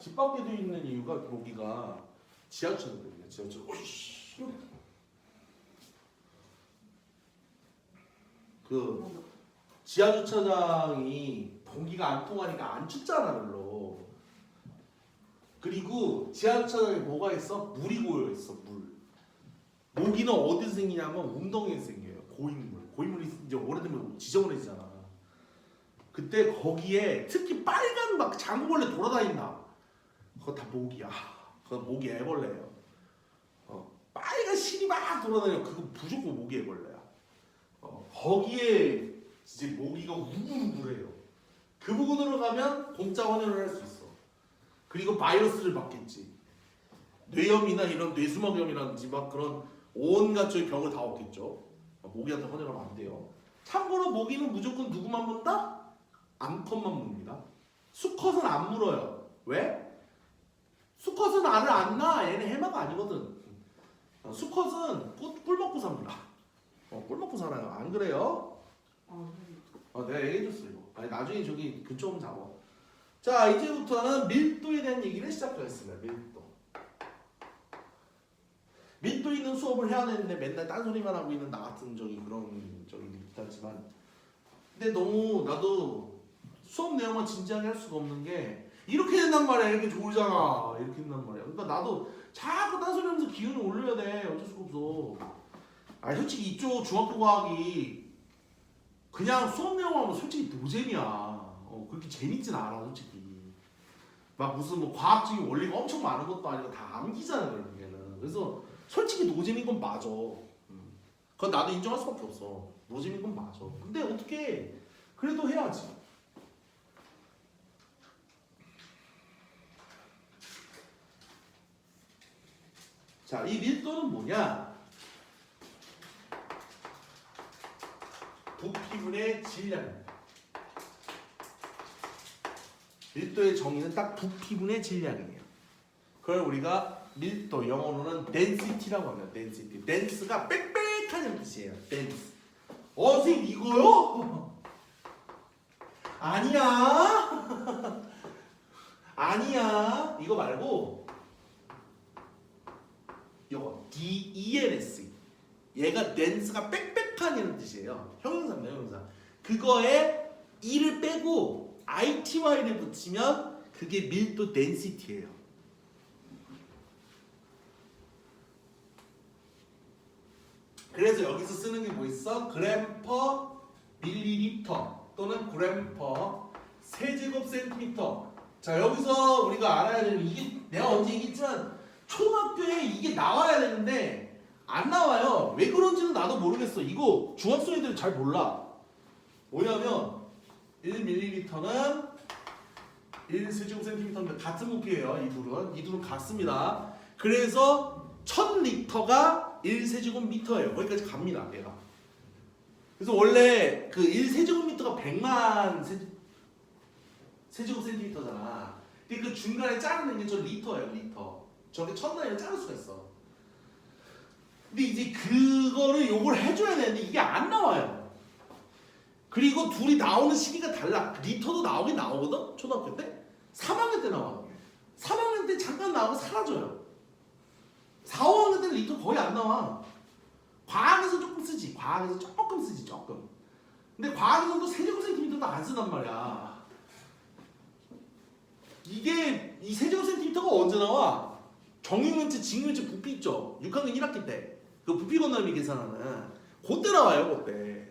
집 밖에 돼 있는 이유가 모기가 지하철이거든요. 지하철. 오이씨. 그 지하 주차장이 공기가 안 통하니까 안 춥잖아 별로. 그리고 지하 주차장에 뭐가 있어? 물이 고여 있어 물. 모기는 어디서 생기냐면 웅덩이에서 생겨요. 고인물. 고인물이 이제 오래되면 지저분해지잖아. 그때 거기에 특히 빨간 막 장구벌레 돌아다닌다. 그거 다 모기야. 그거 모기 애벌레예요. 빨간 실이 막 돌아다녀. 그거 무조건 모기 애벌레야. 거기에 이제 모기가 우글우글해요. 그 부분으로 가면 공짜 헌혈을 할 수 있어. 그리고 바이러스를 받겠지. 뇌염이나 이런 뇌수막염이라든지 막 그런 온갖 저희 병을 다 얻겠죠. 모기한테 헌혈하면 안 돼요. 참고로 모기는 무조건 누구만 문다? 암컷만 묻니다. 수컷은 안 물어요. 왜? 수컷은 알을 안 낳아. 얘는 해마가 아니거든. 수컷은 꿀 먹고 삽니다. 꿀 먹고 살아요. 안 그래요? 내가 얘기해줬어 이거. 아니 나중에 저기 근처 오면 잡아. 자 이제부터는 밀도에 대한 얘기를 시작하겠습니다. 밀도 있는 수업을 해야 되는데 맨날 딴소리만 하고 있는 나 같은 그런 비슷하지만 근데 너무 나도 수업 내용만 진지하게 할 수가 없는 게 이렇게 된단 말이야. 이렇게 좋으잖아. 이렇게 된단 말이야. 그러니까 나도 자꾸 딴소리 하면서 기운을 올려야 돼. 어쩔 수가 없어. 솔직히 이쪽 중학교 과학이 그냥 수업 내용하면 솔직히 노잼이야. 그렇게 재밌진 않아 솔직히. 막 무슨 뭐 과학적인 원리가 엄청 많은 것도 아니고 다 암기잖아 결국에는. 그래서 솔직히 노잼인 건 맞아. 그건 나도 인정할 수밖에 없어. 노잼인 건 맞아. 근데 어떻게 그래도 해야지. 자, 이 밀도는 뭐냐? 부피분의 질량입니다. 밀도의 정의는 딱 부피분의 질량이에요. 그걸 우리가 밀도, 영어로는 density라고 합니다. density. dense가 빽빽하다는 뜻이에요. dense. 선생님 이거요? 아니야. 아니야. 이거 말고 이거 DENS. 얘가 dense가 빽빽하다는 뜻이에요. 형용사입니다. 형용사. 그거에 E를 빼고 ITY를 붙이면 그게 밀도 density예요. 그래서 여기서 쓰는 게 뭐 있어? 그램 퍼 밀리리터 또는 그램 퍼 세제곱 센티미터. 자 여기서 우리가 알아야 되는 이게 내가 언제 얘기했지만 초등학교에 이게 나와야 되는데 안 나와요. 왜 그런지는 나도 모르겠어. 이거 중학생 애들은 잘 몰라. 뭐냐면 1ml는 1세제곱센티미터인데 같은 부피예요. 이 둘은 같습니다. 그래서 1000리터가 1세제곱미터예요. 거기까지 갑니다. 얘가. 그래서 원래 그 1세제곱미터가 100만 세제곱센티미터잖아. 근데 그 중간에 자르는 게 저 리터예요. 리터. 저게 1000단위를 자를 수가 있어. 근데 이제 그거를 요걸 해줘야 되는데 이게 안 나와요. 그리고 둘이 나오는 시기가 달라. 리터도 나오긴 나오거든? 초등학교 때? 3학년 때 나와. 3학년 때 잠깐 나오고 사라져요. 4, 5학년 때는 리터 거의 안 나와. 과학에서 조금 쓰지. 과학에서 조금 쓰지. 조금. 근데 과학에서는 또 세제곱센티미터도 안 쓰단 말이야. 이게 이 세제곱센티미터가 언제 나와? 정육면체, 직육면체 부피 있죠? 6학년 1학기 때. 그 부피 건널미 계산하는. 그때 나와요. 그때.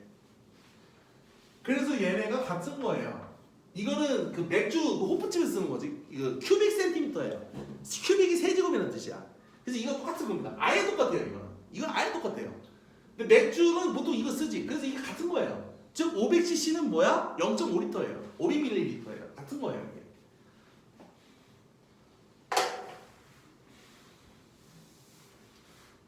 그래서 얘네가 같은 거예요. 이거는 그 맥주 그 호프집에 쓰는 거지. 이거 큐빅 센티미터예요. 큐빅이 세제곱이라는 뜻이야. 그래서 이거 똑같은 겁니다. 아예 똑같아요. 이건 아예 똑같아요. 근데 맥주는 보통 이거 쓰지. 그래서 이게 같은 거예요. 즉 500cc는 뭐야? 0.5리터예요. 500ml예요. 같은 거예요.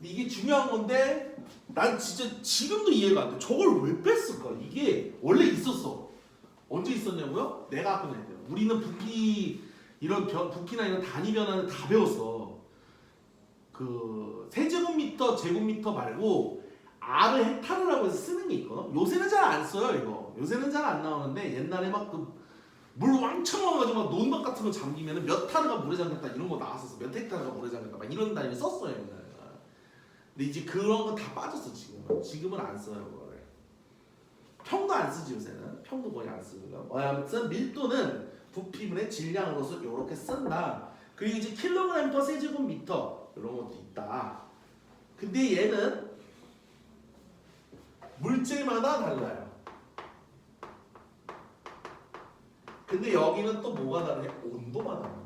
이게 중요한 건데 난 진짜 지금도 이해가 안 돼. 저걸 왜 뺐을까? 이게 원래 있었어. 언제 있었냐고요? 내가 아까 그랬대요. 우리는 부피 이런 부피나 이런 단위 변화는 다 배웠어. 그 세제곱미터, 제곱미터 말고 R을 헥타르라고 해서 쓰는 게 있거든. 요새는 잘 안 써요 이거. 요새는 잘 안 나오는데 옛날에 막 그 물 왕창 와가지고 막 논밭 같은 거 잠기면은 몇 타르가 물에 잠겼다 이런 거 나왔었어. 몇 헥타르가 물에 잠겼다 막 이런 단위 썼어요. 근데 이제 그런 거 다 빠졌어 지금은. 지금은 안 써요 그거를. 평도 안 쓰지 요새는. 평도 거의 안 쓰고요. 아무튼 밀도는 부피분의 질량으로서 이렇게 쓴다. 그리고 이제 킬로그램 퍼 세제곱미터 이런 것도 있다. 근데 얘는 물질마다 달라요. 근데 여기는 또 뭐가 다르냐? 온도마다 달라요.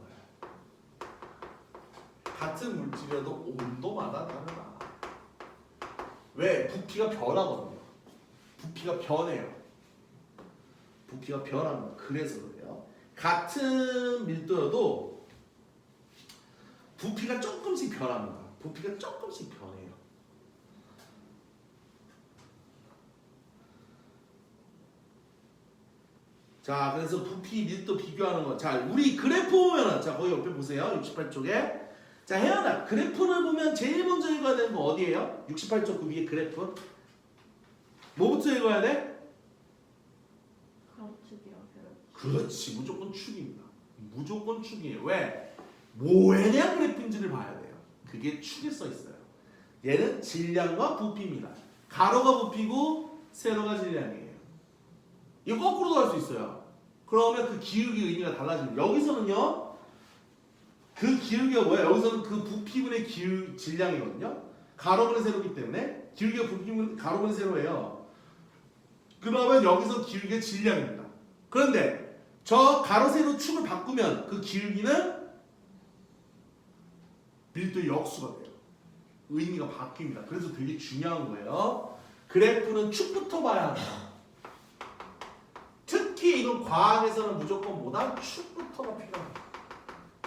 같은 물질이라도 온도마다 다르다. 왜? 부피가 변하거든요. 부피가 변해요. 부피가 변합니다. 그래서 그래요. 같은 밀도여도 부피가 조금씩 변합니다. 부피가 조금씩 변해요. 자, 그래서 부피 밀도 비교하는 거. 자, 우리 그래프 보면은, 자, 거기 옆에 보세요. 68쪽에. 자, 혜연아, 그래프를 보면 제일 먼저 읽어야 되는 거 어디예요? 68쪽 그 위에 그래프. 뭐부터 읽어야 돼? 가로축이랑 세로축. 그렇지, 무조건 축입니다. 무조건 축이에요. 왜? 뭐에 대한 그래프인지를 봐야 돼요. 그게 축에 써 있어요. 얘는 질량과 부피입니다. 가로가 부피고 세로가 질량이에요. 이거 거꾸로도 할 수 있어요. 그러면 그 기울기 의미가 달라집니다. 여기서는요, 그 기울기가 뭐예요? 여기서는 그 부피분의 질량이거든요. 가로분의 세로이기 때문에 기울기가 부피분 가로분의 세로예요. 그러면 여기서 기울기가 질량입니다. 그런데 저 가로 세로 축을 바꾸면 그 기울기는 밀도의 역수가 돼요. 의미가 바뀝니다. 그래서 되게 중요한 거예요. 그래프는 축부터 봐야 한다. 특히 이건 과학에서는 무조건 뭐다? 축부터가 필요합니다.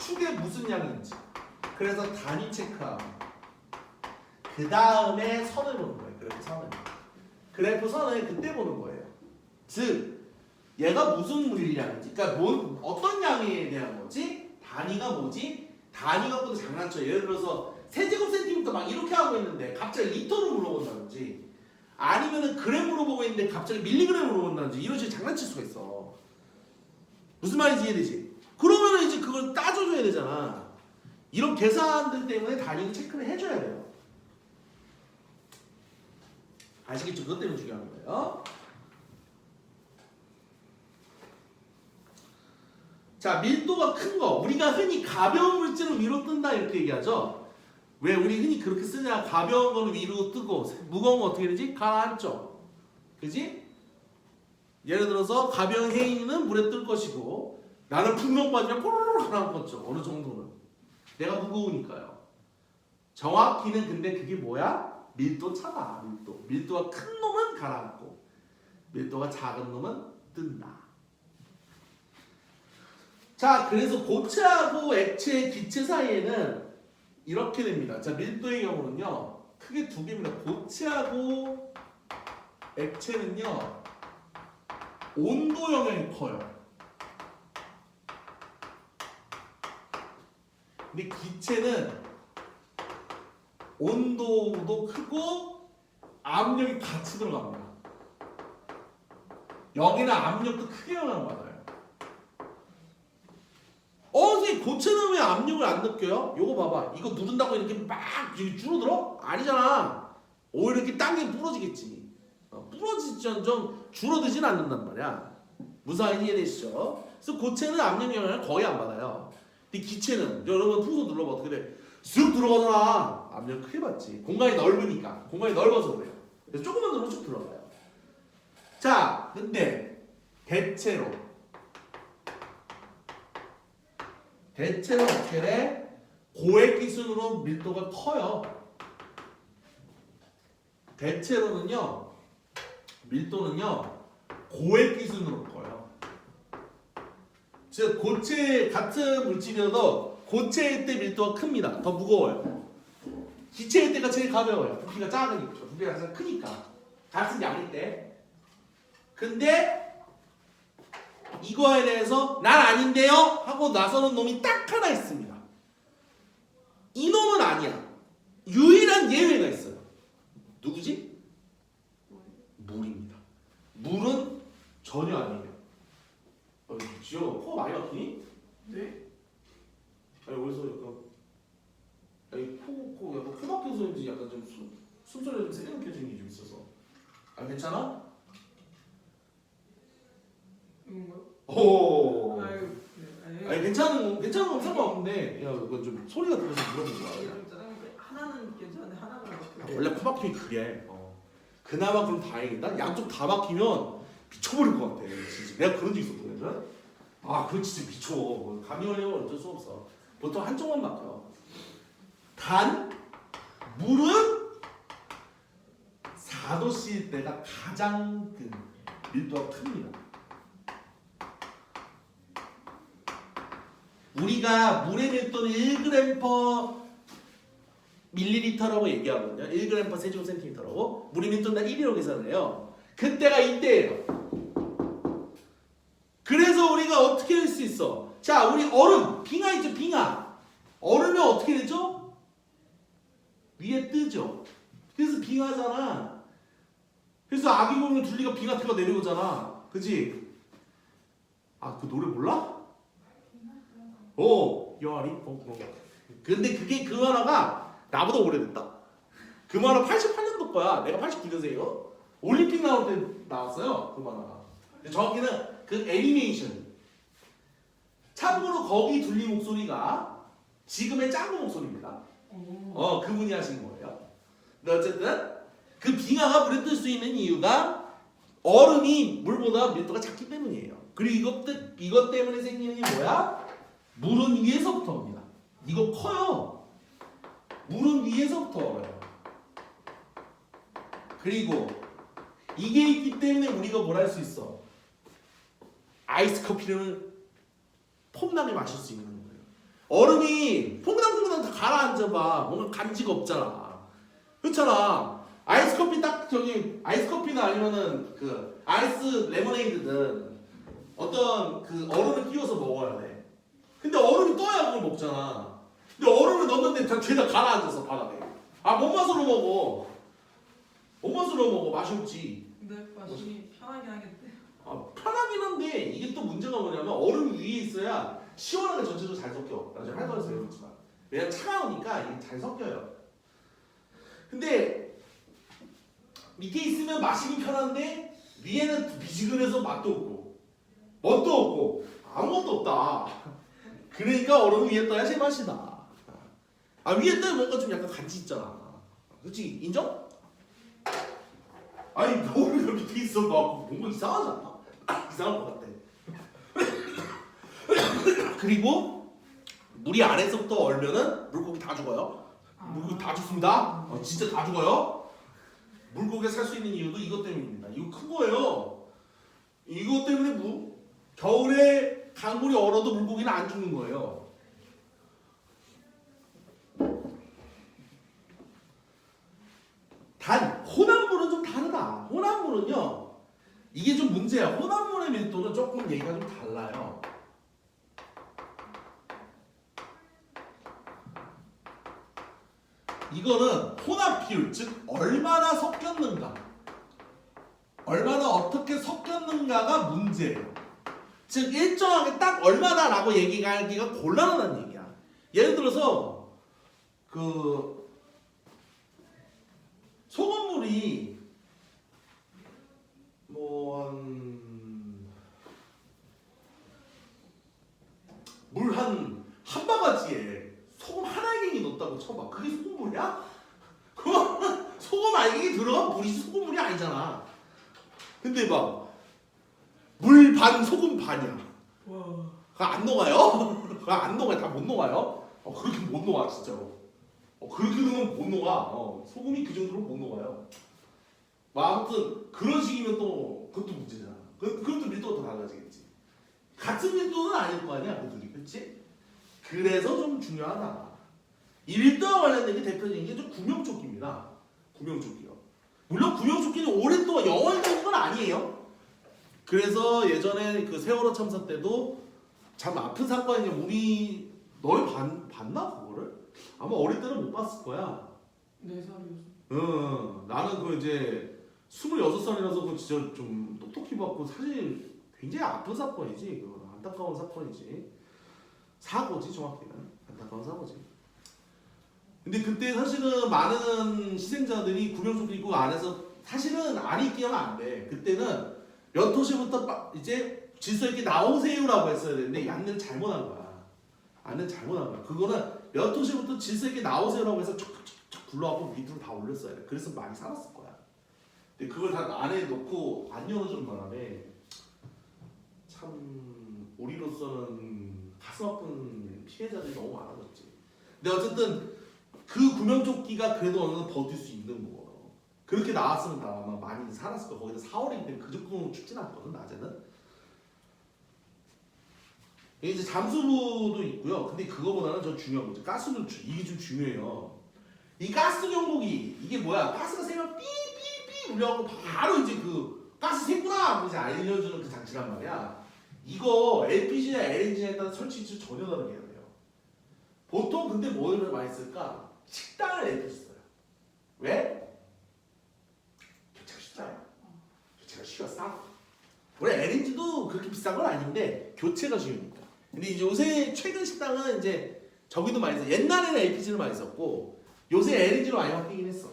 축에 무슨 양인지. 그래서 단위 체크하고 그 다음에 선을 보는 거예요. 그래프 선을. 그래프 선을 그때 보는 거예요. 즉 얘가 무슨 물량인지. 그러니까 어떤 양에 대한 거지? 단위가 뭐지? 단위 갖고도 장난쳐. 예를 들어서 세제곱 센티미터 막 이렇게 하고 있는데 갑자기 리터로 물어본다든지 아니면은 그램으로 보고 있는데 갑자기 밀리그램으로 물어본다든지 이런 식으로 장난칠 수가 있어. 무슨 말인지 이해되지? 그러면은 이제 그걸 따져줘야 되잖아. 이런 계산들 때문에 단위는 체크를 해줘야 돼요. 아시겠죠? 그것 때문에 중요한 거예요. 자, 밀도가 큰 거. 우리가 흔히 가벼운 물질은 위로 뜬다 이렇게 얘기하죠. 왜 우리 흔히 그렇게 쓰냐? 가벼운 거는 위로 뜨고 무거운 거 어떻게 되지? 가라앉죠. 그지? 예를 들어서 가벼운 해인은 물에 뜰 것이고 나는 풍경 빠지면 꼬르륵 가라앉겠죠. 어느 정도는. 내가 무거우니까요. 정확히는 근데 그게 뭐야? 밀도 차다. 밀도. 밀도가 큰 놈은 가라앉고 밀도가 작은 놈은 뜬다. 자, 그래서 고체하고 액체, 기체 사이에는 이렇게 됩니다. 자, 밀도의 경우는요, 크게 두 개입니다. 고체하고 액체는요, 온도 영향이 커요. 근데 기체는 온도도 크고 압력이 같이 들어갑니다. 여기는 압력도 크게 영향받아요. 선생님 고체는 왜 압력을 안 느껴요? 요거 봐봐. 이거 누른다고 이렇게 막 줄어들어? 아니잖아. 오히려 이렇게 당기면 부러지겠지. 부러지지언정 줄어들진 않는단 말이야. 무슨 말인지 이해되시죠? 그래서 고체는 압력 영향을 거의 안 받아요. 근데 기체는 여러분 풍선 눌러봐. 어떻게 돼? 쑥 들어가잖아. 압력 크게 받지. 공간이 넓으니까. 공간이 넓어서 그래요. 그래서 조금만 누르면 쭉 들어가요. 자, 근데 대체로 어떻게 돼? 고액 기준으로 밀도가 커요. 대체로는요, 밀도는요, 고액 기준으로 커요. 즉, 고체 같은 물질이어도 고체일 때 밀도가 큽니다. 더 무거워요. 기체일 때가 제일 가벼워요. 부피가 작으니까. 부피가 가장 크니까. 같은 양일 때. 근데 이거에 대해서 난 아닌데요? 하고 나서는 놈이 딱 하나 있습니다. 이 놈은 아니야. 유일한 예외가 있어요. 누구지? 물입니다. 물은 전혀 아니에요. 지효 코 많이 막히니? 네? 아니 어디서 약간 아니 코 약간 코 막혀서인지 약간 좀 숨소리가 좀 세게 느껴지는 게 좀 있어서. 아 괜찮아? 이건가요? 오. 아유, 네, 아니 괜찮은 건 상관없는데 야 이거 좀 소리가 들려서 물어본 거야. 좀 짜증난데 하나는 괜찮은데 하나는 어떻게? 원래 코 막히면 그래. 그나마 그럼 다행이다. 양쪽 다 막히면 미쳐버릴 것 같아. 진짜 내가 그런 적 있었거든. 아 그거 진짜 미쳐. 감기 걸리면 어쩔 수 없어. 보통 한쪽만 막혀. 단 물은 4도씨일 때가 가장 그 밀도가 큽니다. 우리가 물의 밀도는 1g/ml라고 얘기하거든요. 1g/cm 세제곱센티미터라고. 물의 밀도는 1이라고 계산을 해요. 그때가 이때예요. 그래서 우리가 어떻게 할 수 있어? 자, 우리 얼음, 빙하 있죠, 빙하. 얼으면 어떻게 되죠? 위에 뜨죠. 그래서 빙하잖아. 그래서 아기 보면 둘리가 빙하 태가 내려오잖아. 그지? 아, 그 노래 몰라? 여아리? 근데 그게 그 만화가 나보다 오래됐다. 그 만화 88년도 거야. 내가 89년생이요. 올림픽 나올 때 나왔어요. 그 만화가. 정확히는 그 애니메이션. 참고로 거기 둘리 목소리가 지금의 짱구 목소리입니다. 그분이 하신 거예요. 근데 어쨌든 그 빙하가 물에 뜰 수 있는 이유가 얼음이 물보다 밀도가 작기 때문이에요. 그리고 이것 때문에 생기는 게 뭐야? 물은 위에서부터 옵니다. 이거 커요. 물은 위에서부터 얼어요. 그리고 이게 있기 때문에 우리가 뭘 할 수 있어? 아이스 커피를 폼나게 마실 수 있는 거예요. 얼음이 퐁당퐁당 다 가라앉아봐. 뭔가 감지가 없잖아. 그렇잖아. 아이스 커피 딱 저기 아이스 커피나 아니면은 그 아이스 레모네이드든 어떤 그 얼음을 끼워서 먹어야 돼. 근데 얼음이 떠야 그걸 먹잖아. 근데 얼음을 넣는데 죄다 가라앉아서 바닥에. 뭔 맛으로 먹어? 뭔 맛으로 먹어? 맛이 없지. 근데 맛이 편하긴 하겠대. 편하긴 한데 이게 또 문제가 뭐냐면 얼음 위에 있어야 시원하게 전체적으로 잘 섞여. 나중에 할거에서 배우지만 왜냐면 차가우니까 이게 잘 섞여요. 근데 밑에 있으면 마시기 편한데 위에는 미지근해서 맛도 없고 멋도 없고 아무것도 없다. 그러니까 얼음 위에 떠야 제맛이다. 위에 떠야 뭔가 좀 약간 간지 있잖아. 그렇지? 인정? 아니 얼음이 밑에 있어 막 뭔가 이상하잖아. 이상한 것 같아. 그리고 물이 아래서부터 얼면은 물고기 다 죽어요. 물고기 다 죽습니다. 진짜 다 죽어요. 물고기가 살 수 있는 이유도 이것 때문입니다. 이거 큰 거예요. 이것 때문에 겨울에 강물이 얼어도 물고기는 안 죽는 거예요. 단 혼합물은 좀 다르다. 혼합물은요. 이게 좀 문제야. 혼합물의 밀도는 조금 얘기가 좀 달라요. 이거는 혼합 비율, 즉 얼마나 섞였는가, 얼마나 어떻게 섞였는가가 문제예요. 즉 일정하게 딱 얼마나라고 얘기하기가 곤란하다는 얘기야. 예를 들어서 그 소금물이 물 한 바가지에 소금 한 알갱이 넣었다고 쳐봐. 그게 소금물이야? 그거는 소금 알갱이 들어간 물이지 소금물이 아니잖아. 근데 막 물 반 소금 반이야. 와. 그거 안 녹아요? 그거 안 녹아요. 다 못 녹아요? 그렇게 못 녹아 진짜로. 그렇게 넣으면 못 녹아. 소금이 그 정도로 못 녹아요. 아무튼 그런 식이면 또 그것도 문제잖아. 그것도 밀도가 더 달라지겠지. 같은 밀도는 아닐 거 아니야, 그들이, 그렇지? 그래서 좀 중요하다. 이 밀도와 관련된 게 대표적인 게 좀 구명조끼입니다. 구명조끼요. 물론 구명조끼는 오랫동안 영원히 되는 건 아니에요. 그래서 예전에 그 세월호 참사 때도 참 아픈 사건인데 우리 너희 봤나 그거를? 아마 어릴 때는 못 봤을 거야. 4살이었어. 나는 그 이제 26살이라서 그 진짜 좀 똑똑히 봤고 사실 굉장히 아픈 사건이지. 그거 안타까운 사건이지. 사고지 정확히는. 안타까운 사고지. 근데 그때 사실은 많은 희생자들이 구명조도 있고 안에서 사실은 안에 있기만 안 돼. 그때는 몇 호시부터 이제 질서 있게 나오세요라고 했어야 되는데 안내를 잘못한 거야. 안내를 잘못한 거야. 그거는 몇 호시부터 질서 있게 나오세요라고 해서 촉촉촉 불러갖고 밑으로 다 올렸어야 돼. 그래서 많이 살았을 거야. 근데 그걸 다 안에 넣고 안 열어준 바람에 참 우리로서는 가슴 아픈 피해자들이 너무 많아졌지. 근데 어쨌든 그 구명조끼가 그래도 어느 정도 버틸 수 있는 거예요. 그렇게 나왔으면 아마 많이 살았을 거야. 거기다 4월이기 때문에 그 정도로 춥진 않거든 낮에는. 이제 잠수부도 있고요. 근데 그거보다는 저 중요한 거죠. 가스 노출 이게 좀 중요해요. 이 가스 경보기 이게 뭐야? 가스가 새면 삐삐삐 울려갖고 바로 이제 그 가스 샜구나 이제 알려주는 그 장치란 말이야. 이거 LPG나 LNG에 따라 설치 위치 전혀 다르게 해야 돼요. 보통 근데 뭘 많이 쓸까? 식당을 LPG 써요. 왜? 교체가 쉽잖아요. 교체가 쉬워 싸고. 원래 LNG도 그렇게 비싼 건 아닌데 교체가 쉬우니까. 근데 이제 요새 최근 식당은 이제 저기도 많이 써. 옛날에는 LPG를 많이 썼고 요새 LNG로 많이 바뀌긴 했어.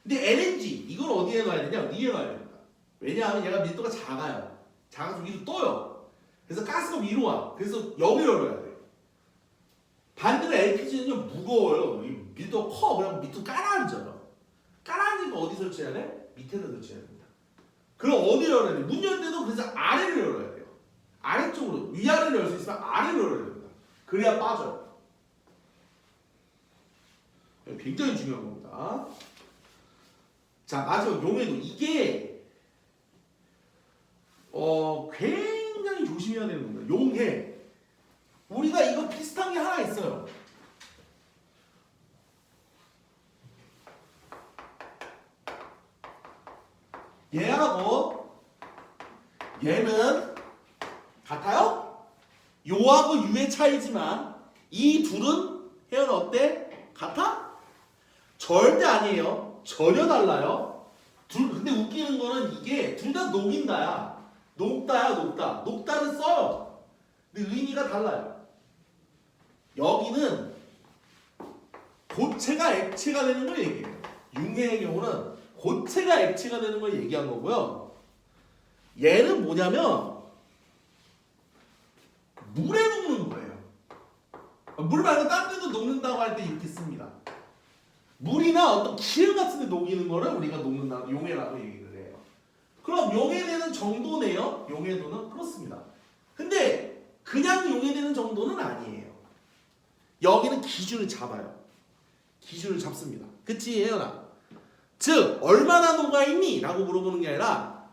근데 LNG 이걸 어디에 놔야 되냐? 위에 놔야 됩니다. 왜냐하면 얘가 밀도가 작아요. 작아서 위로 떠요. 그래서 가스가 위로 와. 그래서 여기를 열어야 돼. 반대로 LPG는요 무거워요. 밀도가 커. 그래서 밑으로 깔아앉아요. 깔아앉으니까 어디 설치해야 돼? 밑에다 설치해야 됩니다. 그럼 어디 열어야 돼? 문 열 때도 그래서 아래를 열어야 돼요. 아래쪽으로 위아래를 열 수 있으면 아래를 열어야 됩니다. 그래야 빠져요. 굉장히 중요한 겁니다. 자 마지막 용해도 이게 굉장히 조심해야 되는 겁니다. 용해 우리가 이거 비슷한 게 하나 있어요. 얘하고 얘는 같아요? 요하고 유의 차이지만 이 둘은 헤어는 어때? 같아? 절대 아니에요. 전혀 달라요. 근데 웃기는 거는 이게 둘 다 녹인다야. 녹다야 녹다. 녹다는 써요. 근데 의미가 달라요. 여기는 고체가 액체가 되는 걸 얘기해요. 융해의 경우는 고체가 액체가 되는 걸 얘기한 거고요. 얘는 뭐냐면 물에 녹는 거예요. 물 말고 딴 데도 녹는다고 할 때 이렇게 씁니다. 물이나 어떤 기름 같은 데 녹이는 거를 우리가 녹는다, 용해라고 얘기를 해요. 그럼 용해되는 정도네요. 용해도는 그렇습니다. 근데 그냥 용해되는 정도는 아니에요. 여기는 기준을 잡아요. 기준을 잡습니다. 그치 혜연아? 즉 얼마나 녹아있니? 라고 물어보는 게 아니라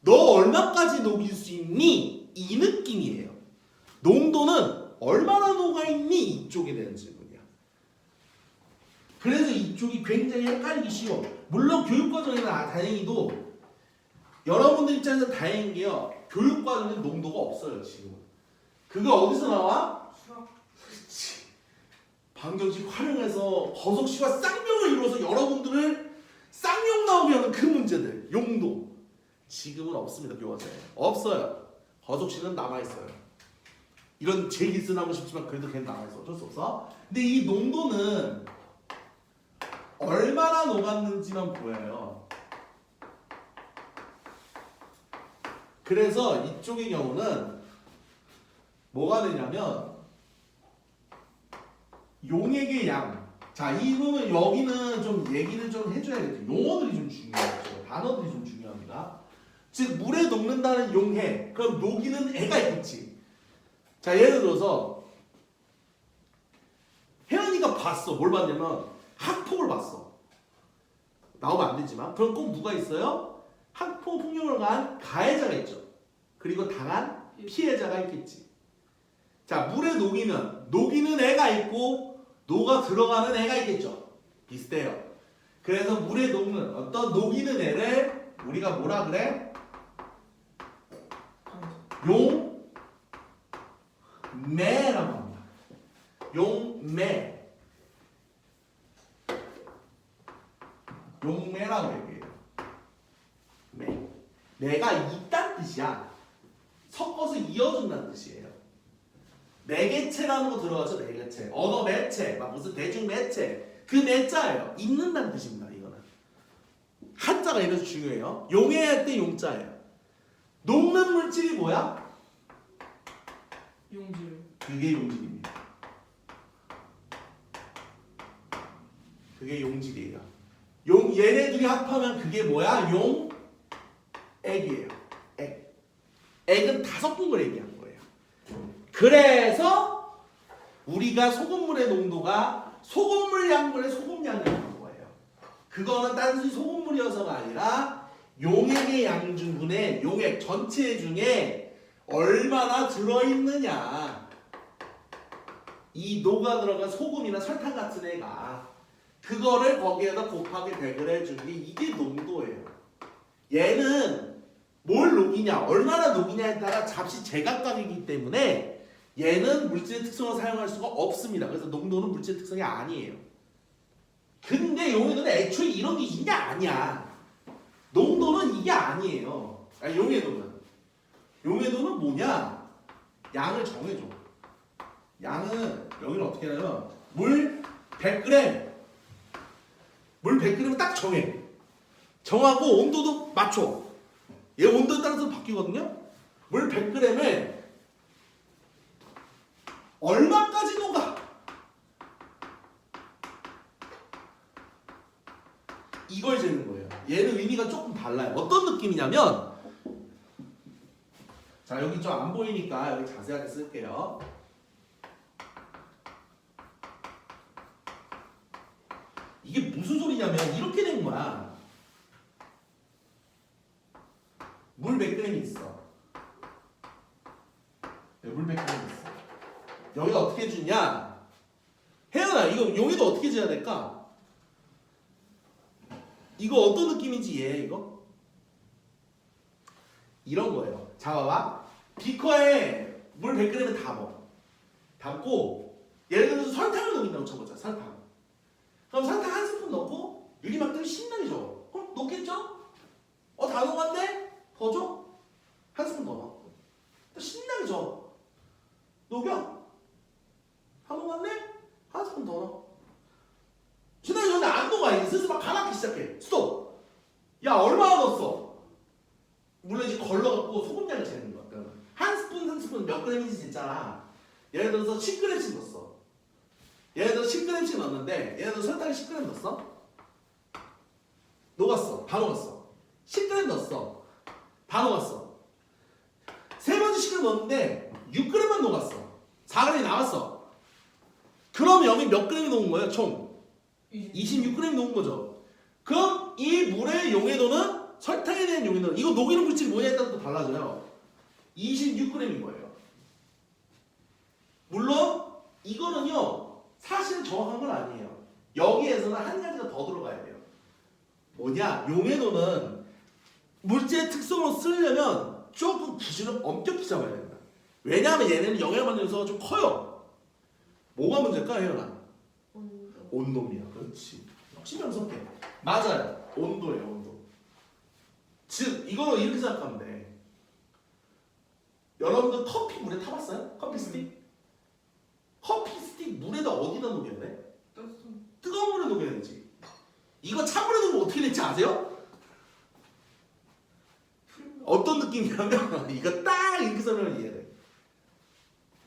너 얼마까지 녹일 수 있니? 이 느낌이에요. 농도는 얼마나 녹아있니? 이쪽에 대한 질문이야. 그래서 이쪽이 굉장히 헷갈리기 쉬워. 물론 교육과정에는 다행히도 여러분들 입장에서 다행인 게요. 교육과정에 농도가 없어요 지금. 그거 어디서 나와? 그렇지. 방정식 활용해서 거석시와 쌍용을 이루어서 여러분들을 쌍용 나오게 하는 그 문제들 용도 지금은 없습니다. 교과서에 없어요. 거석식은 남아있어요. 이런 제기 쓰나고 싶지만 그래도 걔는 남아있어. 어쩔 수 없어. 근데 이 농도는 얼마나 녹았는지만 보여요. 그래서 이쪽의 경우는 뭐가 되냐면 용액의 양. 자, 이 부분 여기는 좀 얘기를 좀 해줘야겠죠. 용어들이 좀 중요하죠. 단어들이 좀 중요합니다. 즉 물에 녹는다는 용해. 그럼 녹이는 애가 있겠지. 자, 예를 들어서 혜연이가 봤어. 뭘 봤냐면 학폭을 봤어. 나오면 안 되지만 그럼 꼭 누가 있어요? 학폭 폭력을 가한 가해자가 있죠. 그리고 당한 피해자가 있겠지. 자, 물에 녹이면 녹이는 애가 있고 녹아 들어가는 애가 있겠죠. 비슷해요. 그래서 물에 녹는 어떤 녹이는 애를 우리가 뭐라 그래? 용매라고 합니다. 용매. 용매라고 얘기해요. 매. 매가 있다는 뜻이야. 섞어서 이어준다는 뜻이에요. 매개체라는 거 들어가죠. 매개체. 언어 매체, 막 무슨 대중 매체. 그 매자예요. 읽는다는 뜻입니다. 이거는. 한자가 이래서 중요해요. 용해할 때 용자예요. 녹는 물질이 뭐야? 용질. 그게 용질입니다. 그게 용질이에요. 얘네 둘이 합하면 그게 뭐야? 액이에요. 액. 액은 5군걸 얘기한 거예요. 그래서 우리가 소금물의 농도가 소금물 양분의 소금량이라는 거예요. 그거는 단순히 소금물이어서가 아니라 용액의 양중분의 용액 전체 중에 얼마나 들어있느냐. 이 녹아 들어간 소금이나 설탕 같은 애가 그거를 거기에다 곱하기 100을 해준 게 이게 농도예요. 얘는 뭘 녹이냐, 얼마나 녹이냐에 따라 값이 제각각이기 때문에 얘는 물질의 특성을 사용할 수가 없습니다. 그래서 농도는 물질의 특성이 아니에요. 근데 용해도는 애초에 이런 게 이게 아니야. 농도는 이게 아니에요. 아니, 용해도는 뭐냐? 양을 정해줘. 양은 여기는 어떻게 하냐면 물 100g 물 100g을 딱 정해. 정하고 온도도 맞춰. 얘 온도에 따라서 바뀌거든요. 물 100g에 얼마까지 녹아? 이걸 재는 거예요. 얘는 의미가 조금 달라요. 어떤 느낌이냐면, 자, 여기 좀 안 보이니까 여기 자세하게 쓸게요. 이게 무슨 소리냐면 이렇게 된 거야. 물 100g이 있어. 물 100g이 있어. 여기다 어떻게 해주냐? 혜연아, 이거 용해도 어떻게 재야 될까? 이거 어떤 느낌인지 이해해, 이거? 이런 거예요. 자, 봐봐. 비커에 물 100g을 담어. 담고, 예를 들어서 설탕을 넣는다고 쳐보자, 설탕. 그럼 설탕 한 스푼 넣고, 유리막대를 신나게 줘. 그럼 녹겠죠? 다 녹았네? 더 줘? 한 스푼 더 넣어. 신나게 줘. 녹여. 다 녹았네? 한 스푼 더 넣어. 신나게 줬는데 안 녹아. 이제 슬슬 막 가라앉기 시작해. 스톱. 야, 얼마나 넣었어? 물론 이제 걸러갖고 소금량을 재는 거야. 그러니까 한 스푼 몇 g인지 쟀잖아. 예를 들어서 10g씩 넣었어. 예를 들어서 10g씩 넣었는데, 예를 들어서 설탕을 10g 넣었어. 녹았어. 다 녹았어. 10g 넣었어. 다 녹았어. 세 번째 10g 넣었는데 6g만 녹았어. 4g이 남았어. 그럼 여기 몇 g이 녹은 거예요? 총 26g이 녹은 거죠. 그럼 이 물의 용해도는, 설탕에 대한 용해도는, 이거 녹이는 물질이 뭐냐에 따라 또 달라져요. 26g인 거예요. 물론 이거는요 사실 정확한 건 아니에요. 여기에서는 한 가지가 더 들어가야 돼요. 뭐냐? 용해도는 물질의 특성으로 쓰려면 조금 기준을 엄격히 잡아야 된다. 왜냐하면 얘네는 영향받는 요소가 좀 커요. 뭐가 문제일까, 혜연아? 온도입니다. 그렇지. 역시 명석해. 맞아요. 온도예요, 온도. 즉, 이거는 이렇게 생각하면 돼. 여러분들 커피 물에 타봤어요? 커피 스틱? 커피 스틱 물에다 어디다 녹여야 돼? 뜨거운 물에 녹여야 되지. 이거 찬물에 녹으면 어떻게 될지 아세요? 어떤 느낌이냐면 이거 딱 이렇게 설명을 이해해 돼.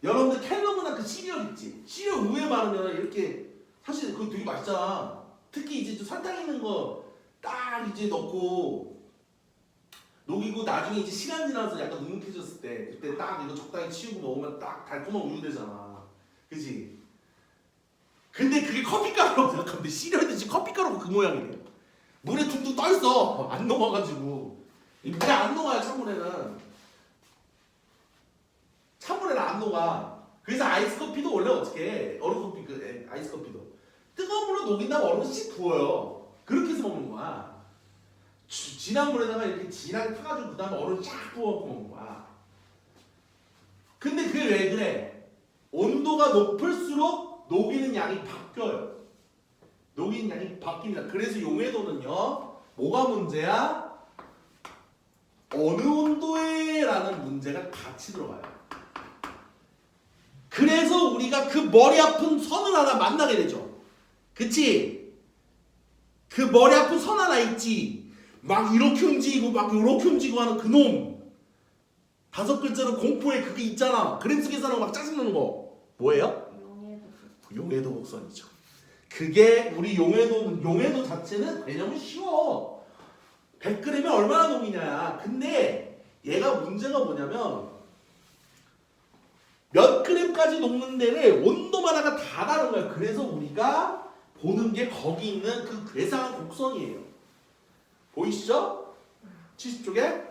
여러분들 켈로그나 그 시리얼 있지? 시리얼 우유에 바르면 이렇게, 사실 그거 되게 맛있잖아. 특히 이제 좀 설탕 있는 거 딱 이제 넣고 녹이고 나중에 이제 시간 지나서 약간 눅눅해졌을 때, 그때 딱 이거 적당히 치우고 먹으면 딱 달콤한 우유 되잖아. 그지? 근데 그게 커피가루라고 생각하면 돼. 시리얼 듯이 커피가루가 그 모양이래요. 물에 둥둥 떠있어. 안 녹아가지고. 물에 안 녹아요, 찬물에는. 찬물에는 안 녹아. 그래서 아이스커피도 원래 어떻게 해? 얼음커피, 아이스커피도 뜨거운 물로 녹인 다음에 얼음을 씩 부어요. 그렇게 해서 먹는 거야. 진한 물에다가 이렇게 진하게 타가지고 그 다음에 얼음을 쫙 부어갖고 먹는 거야. 근데 그게 왜 그래? 온도가 높을수록 녹이는 양이 바뀌어요. 녹이는 양이 바뀝니다. 그래서 용해도는요, 뭐가 문제야? 어느 온도에? 라는 문제가 같이 들어가요. 그래서 우리가 그 머리 아픈 선을 하나 만나게 되죠. 그치? 그 머리 아픈 선 하나 있지. 막 이렇게 움직이고 막 이렇게 움직이고 하는 그놈. 5글자로 공포에 그게 있잖아. 그림스 계산하고 막 짜증나는 거. 뭐예요? 용해도 곡선이죠. 그게 우리 용해도 자체는 개념이 쉬워. 100g이 얼마나 녹이냐. 근데 얘가 문제가 뭐냐면 몇 g까지 녹는 데를 온도마다가 다 다른 거야. 그래서 우리가 보는 게 거기 있는 그 괴상한 곡선이에요. 보이시죠? 70쪽에?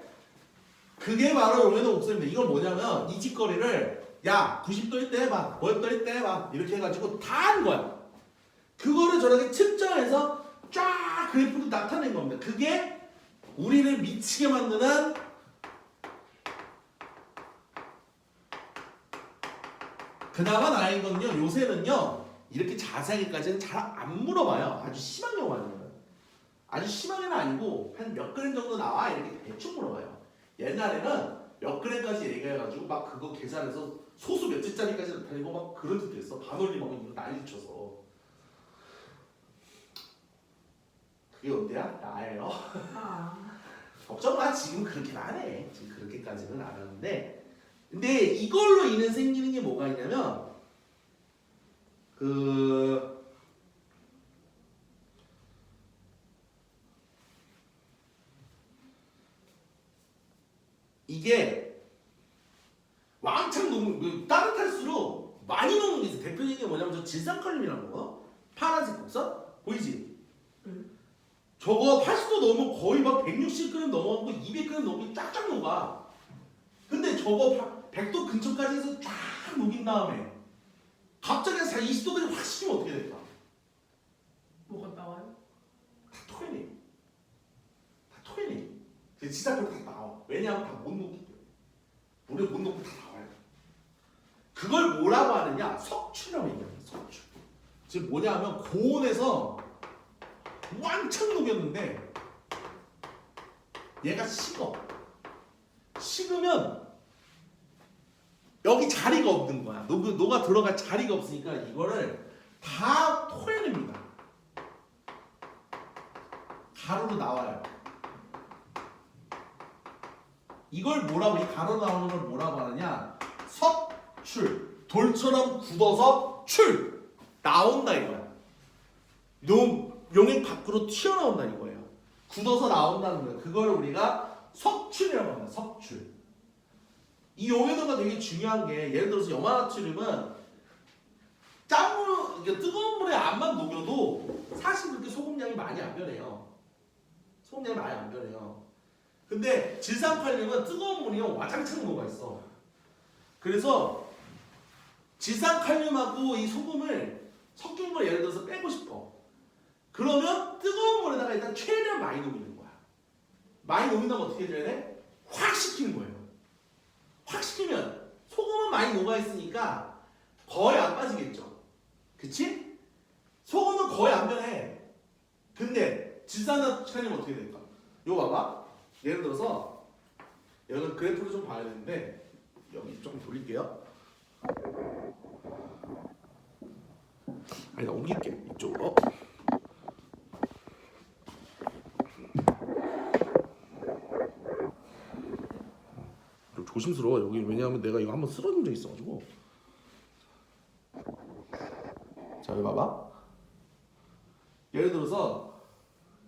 그게 바로 용해도 곡선입니다. 이건 뭐냐면 이 짓거리를 야 90도일 때 해봐, 50도일 때 해봐 이렇게 해가지고 다 한 거야. 그거를 저렇게 측정해서 쫙 그래프로 나타낸 겁니다. 그게 우리를 미치게 만드는 그나마 나인 건요. 요새는요 이렇게 자세하게까지는 잘 안 물어봐요. 아주 심한 경우 아니면 아주 심하게는 아니고 한 몇 그램 정도 나와 이렇게 대충 물어봐요. 옛날에는 몇 그램까지 얘기해가지고 막 그거 계산해서 소수 몇째짜리까지 나타내고 막 그런 짓도 했어. 반올림 하고 이거 난리 쳐서. 그게 언제야? 나예요. 걱정 마. 지금 그렇게는 안 해. 지금 그렇게까지는 안 하는데 근데 이걸로 인해 생기는 게 뭐가 있냐면 이게 왕창 녹는 따뜻할수록 많이 녹는 게 있어. 대표적인 게 뭐냐면 저 질산칼륨이라는 거 파란색 곡선 보이지? 저거 80도 넘으면 거의 막 160g 넘어가고 200g 넘으면 쫙쫙 녹아. 근데 저거 100도 근처까지 해서 쫙 녹인 다음에 갑자기 20도까지 확 식히면 어떻게 될까? 뭐가 나와요? 다 토해내. 다 토해내. 지상으로 다 나와. 왜냐하면 다 못 녹기 때문에. 물에 못 녹고 다 나와요. 그걸 뭐라고 하느냐? 석출이라고 얘기합니다. 석출. 지금 뭐냐면 고온에서 왕창 녹였는데 얘가 식어. 식으면 여기 자리가 없는 거야. 녹아 들어갈 자리가 없으니까 이거를 다 토해냅니다. 가루로 나와요. 이걸 뭐라고 이 가루 나오는 걸 뭐라고 하느냐? 석출. 돌처럼 굳어서 출 나온다 이거야. 용액 밖으로 튀어나온다 이거예요. 굳어서 나온다는 거예요. 그걸 우리가 석출이라고 합니다. 석출. 이 용해도가 되게 중요한 게 예를 들어서 염화나트륨은 짠물, 뜨거운 물에 안만 녹여도 사실 그렇게 소금량이 많이 안 변해요. 소금량이 많이 안 변해요. 근데 질산칼륨은 뜨거운 물이 와장창 녹아 있어. 그래서 질산칼륨하고 이 소금을 섞인 걸 예를 들어서 빼고 싶어. 그러면 뜨거운 물에다가 일단 최대한 많이 녹이는 거야. 많이 녹인다면 어떻게 해줘야 돼? 확 식히는 거예요. 확 식히면 소금은 많이 녹아있으니까 거의 안 빠지겠죠. 그치? 소금은 거의 안 변해. 근데 질산칼륨은 어떻게 될까? 이거 봐봐. 예를 들어서 여기 그래프를 좀 봐야 되는데 여기 좀 돌릴게요. 아니 나 옮길게 이쪽으로. 좀 조심스러워 여기. 왜냐하면 내가 이거 한번 쓰러진 적 있어가지고. 자 여기 봐봐. 예를 들어서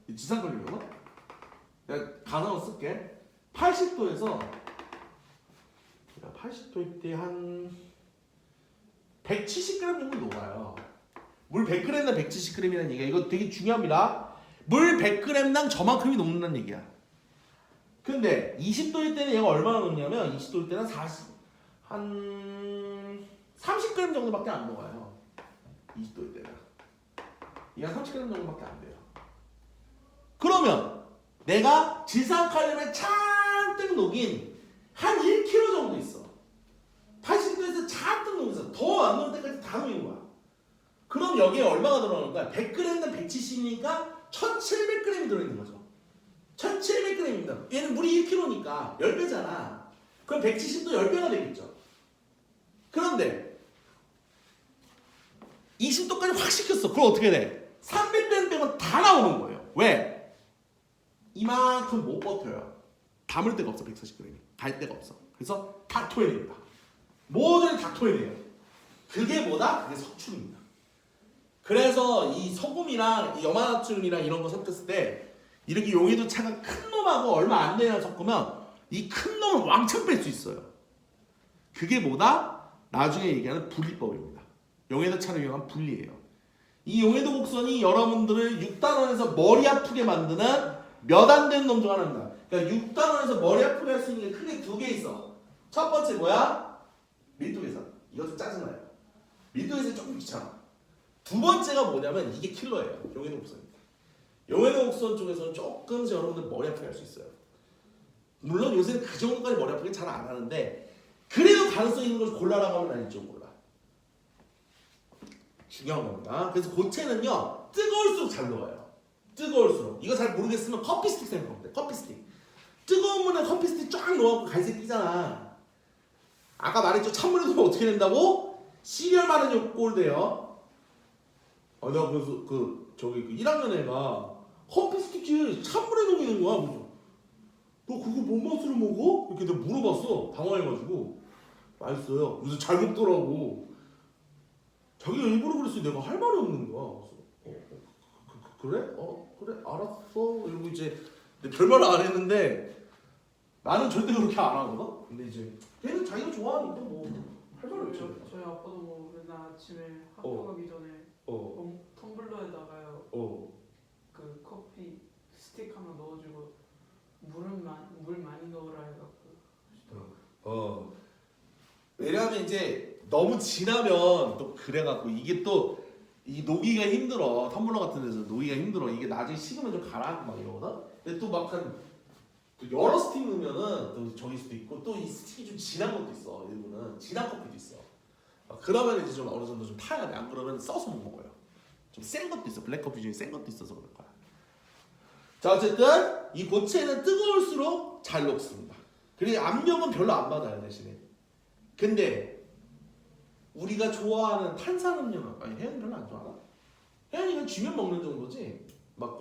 이 지상칼륨이거든. 내가 가상으로 쓸게. 80도에서 80도일 때 한 170g 정도 녹아요. 물 100g당 170g이라는 얘기야. 이거 되게 중요합니다. 물 100g당 저만큼이 녹는다는 얘기야. 근데 20도일 때는 얘가 얼마나 녹냐면 20도일 때는 한 30g 정도밖에 안 녹아요. 20도일 때는 얘가 30g 정도밖에 안 돼요. 그러면 내가 질산칼륨에 잔뜩 녹인 한 1kg 정도 있어. 80도에서 잔뜩 녹여서 더 안 녹을 때까지 다 녹인 거야. 그럼 여기에 얼마가 들어가는 거야? 100g당 170이니까 1700g이 들어있는 거죠. 1700g입니다. 얘는 물이 1kg니까 10배잖아. 그럼 170도 10배가 되겠죠. 그런데 20도까지 확 식혔어. 그럼 어떻게 돼? 300g은 다 나오는 거예요. 왜? 이만큼 못 버텨요. 담을 데가 없어. 140g이. 갈 데가 없어. 그래서 다 토해냅니다. 모든 다 토해내요. 그게 뭐다? 그게 석축입니다. 그래서 이 소금이랑 이 염화나트륨이랑 이런 거 섞였을 때 이렇게 용해도 차가 큰 놈하고 얼마 안 되냐 섞으면 이 큰 놈을 왕창 뺄 수 있어요. 그게 뭐다? 나중에 얘기하는 분리법입니다. 용해도 차를 이용한 분리예요. 이 용해도 곡선이 여러분들을 6단원에서 머리 아프게 만드는 몇 안 되는 놈 중 하나입니다. 그러니까 6단원에서 머리 아프게 할 수 있는 게 크게 두 개 있어. 첫 번째 뭐야? 밀도 계산. 이거 좀 짜증나요. 밀도 계산이 조금 귀찮아. 두 번째가 뭐냐면 이게 킬러예요. 용해도 곡선입니다. 용해도 곡선 쪽에서는 조금씩 여러분들 머리 아프게 할 수 있어요. 물론 요새는 그 정도까지 머리 아프게 잘 안 하는데 그래도 가능성 있는 걸 골라라고 하면 난 이쪽 몰라. 중요한 겁니다. 그래서 고체는요 뜨거울수록 잘 녹아요. 뜨거울수록. 이거 잘 모르겠으면 커피 스틱 생각하면 돼. 커피 스틱. 뜨거운 물에 커피 스틱 쫙 넣어갖고 갈색 끼잖아. 아까 말했죠. 찬물에 넣으면 어떻게 된다고? 시리얼 많은 욕골 돼요. 내가 그래서 그 1학년 애가 커피 스틱을 찬물에 녹이는 거야. 그래서 너 그거 뭔 맛으로 먹어? 이렇게 내가 물어봤어. 당황해가지고. 맛있어요. 그래서 잘 먹더라고. 자기가 일부러 그랬으니 내가 할 말이 없는 거야. 그래? 그래 알았어. 이러고 이제 별말 안 했는데 나는 절대 그렇게 안 하거든. 근데 이제 걔는 자기가 좋아하니까 뭐 할 말 없죠. 저희 아빠도 뭐 맨날 아침에 학교 가기 전에 텀블러에다가요 그 커피 스틱 하나 넣어주고 물 많이 넣으라 해갖고 왜냐하면 이제 너무 진하면 또 그래갖고 이게 또 이 녹이가 힘들어. 텀블러 같은 데서 녹이가 힘들어. 이게 나중에 식으면 좀 가라앉고 막 이러거든. 근데 또 막 한 여러 스틱 넣으면은 또 저길 수도 있고 또 이 스틱이 좀 진한 것도 있어. 일부는 진한 커피도 있어. 그러면 이제 좀 어느 정도 좀 타야 돼. 안 그러면 써서 못 먹어요. 좀 센 것도 있어. 블랙커피 중에 센 것도 있어서 그럴 거야. 자 어쨌든 이 고체는 뜨거울수록 잘 녹습니다. 그리고 압력은 별로 안 받아요 대신에. 근데 우리가 좋아하는 탄산음료는 아니 혜연이 별로 안 좋아하나? 혜연이는 쥐면 먹는 정도지. 막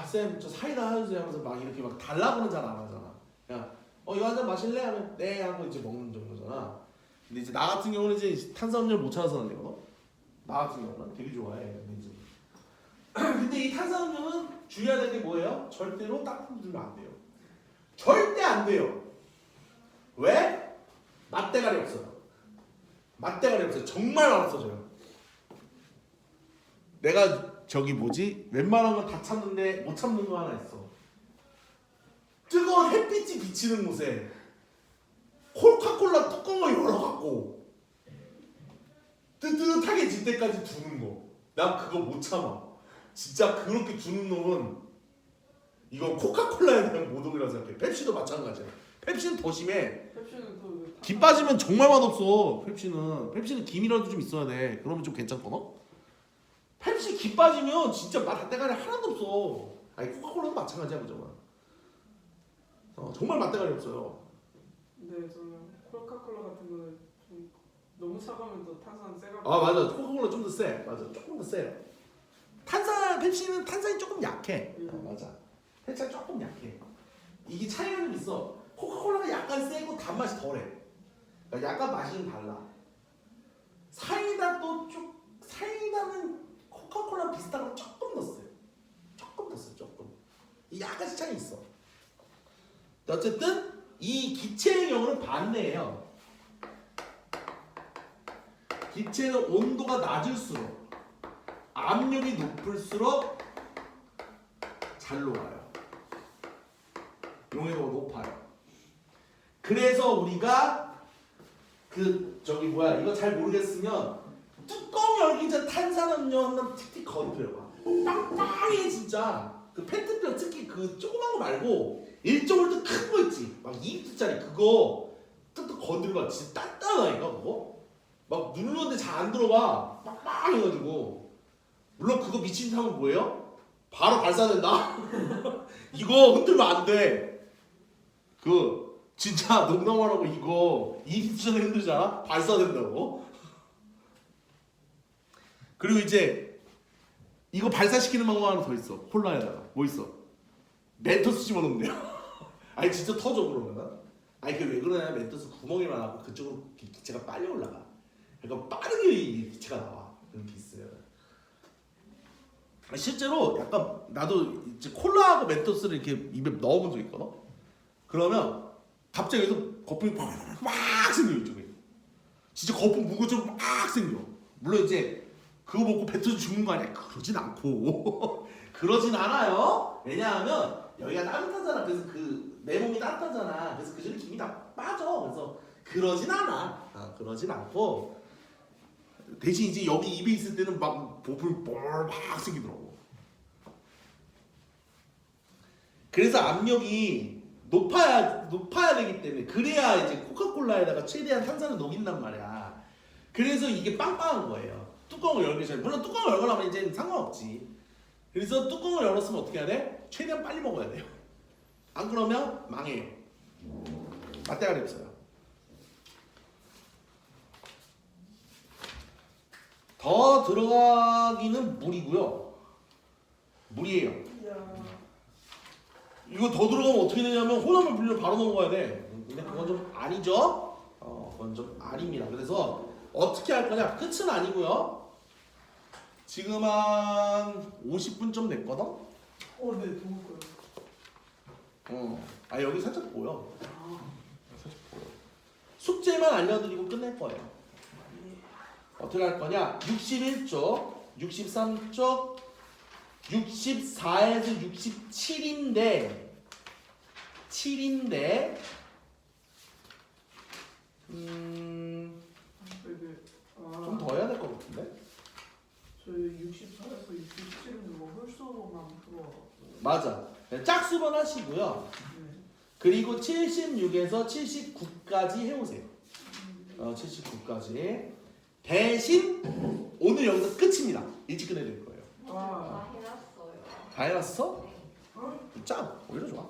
쌤 저 사이다 해주세요 하면서 막 이렇게 막 달라고는 잘 안 하잖아. 그냥 이거 한 잔 마실래? 하면 네 하고 이제 먹는 정도잖아. 근데 이제 나 같은 경우는 이제 탄산음료를 못 찾아서 그러거든. 나 같은 경우는 되게 좋아해. 근데 이제 근데 이 탄산음료는 주의해야 될 게 뭐예요? 절대로 땅콩 들면 안 돼요. 절대 안 돼요. 왜? 맛대가리 없어요. 맛대가리 없어요. 정말 안 없어져요. 내가 웬만한 건 다 참는데 못 참는 거 하나 있어. 뜨거운 햇빛이 비치는 곳에 콜카콜라 뚜껑을 열어갖고 뜨뜻하게 질 때까지 두는 거. 난 그거 못 참아. 진짜 그렇게 두는 놈은 이건 코카콜라에 대한 모독이라고 생각해. 펩시도 마찬가지야. 펩시는 더 심해. 펩시는 또 김 빠지면 정말 맛없어. 펩시는 김이라도 좀 있어야 돼. 그러면 좀 괜찮거든. 펩시 김 빠지면 진짜 맛대가리 하나도 없어. 아니 코카콜라도 마찬가지야 그죠? 정말 맛대가리 없어요. 근데 저는 콜카콜라 같은 거는 좀 너무 차가면 또 탄산 세가지고 맞아. 코카콜라 좀 더 세. 맞아. 조금 더 세. 펩시는 탄산이 조금 약해. 맞아. 펩시가 조금 약해. 이게 차이가 좀 있어. 코카콜라가 약간 세고 단맛이 덜해. 그러니까 약간 맛이 좀 달라. 사이다는 코카콜라 비슷한 거 조금 넣었어요. 조금. 이 약간씩 차이 있어. 어쨌든 이 기체의 경우는 반대예요. 기체는 온도가 낮을수록 압력이 높을수록 잘 녹아요. 용해도가 높아요. 그래서 우리가 이거 잘 모르겠으면 뚜껑 열기 전 탄산음료 한번 틱틱 건드려봐. 빵빵해 진짜. 그 페트병 특히 그 조그만 거 말고 1.5리터 큰 거 있지. 막 2리터짜리 그거 뚝뚝 건드려봐. 진짜 단단하니까 그거. 막 누르는데 잘 안 들어가. 빵빵해가지고. 물론 그거 미친 사람은 뭐예요? 바로 발사된다. 이거 흔들면 안 돼. 진짜 농담 안 하고 이거 2리터 전에 흔들잖아? 발사된다고. 그리고 이제 이거 발사시키는 방법 하나 더 있어. 콜라에다가 뭐 있어? 멘토스 집어넣으면 돼요. 아니 진짜 터져 그러면은. 아니 그 왜 그러냐? 멘토스 구멍이만 하고 그쪽으로 기체가 빨리 올라가. 그러니까 빠르게 이 기체가 나와. 그런 게 있어요. 실제로 약간 나도 이제 콜라하고 멘토스를 이렇게 입에 넣어본 적 있거든. 그러면 갑자기 여기서 거품이 막 생겨 이쪽에. 진짜 거품 무거워지고 막 생겨. 물론 이제 그거 먹고 배 터져 죽는 거 아니야? 그러진 않고 그러진 않아요. 왜냐하면 여기가 따뜻하잖아. 그래서 내 몸이 따뜻하잖아. 그래서 그 전에 김이 다 빠져. 그래서 그러진 않아. 그러진 않고 대신 이제 여기 입에 있을 때는 막 거품이 막 생기더라고. 그래서 압력이 높아야 되기 때문에 그래야 이제 코카콜라에다가 최대한 탄산을 녹인단 말이야. 그래서 이게 빵빵한 거예요. 뚜껑을 열기 전에. 물론 뚜껑을 열고 나면 이제 상관없지. 그래서 뚜껑을 열었으면 어떻게 해야 돼? 최대한 빨리 먹어야 돼요. 안 그러면 망해요. 맛대가리 없어요. 더 들어가기는 물이고요. 물이에요. 이거 더 들어가면 어떻게 되냐면 혼합물 분리를 바로 넘어가야 돼. 근데 그건 좀 아니죠. 그건 좀 아닙니다. 그래서 어떻게 할 거냐? 끝은 아니고요. 지금 한 50분 좀 됐거든. 네, 도울 거예요. 여기 살짝 보여. 살짝 보여. 숙제만 알려드리고 끝낼 거예요. 어떻게 할 거냐? 61쪽, 63쪽, 64에서 67인데 7인데 좀 더 해야 될 것 같은데? 저희 64에서 67은 뭐 홀수만 풀어. 맞아. 짝수번 하시고요. 그리고 76에서 79까지 해오세요. 79까지. 대신 오늘 여기서 끝입니다. 일찍 끝내야 될 거예요. 다 해놨어요. 다 해놨어? 네. 짱! 오히려 좋아.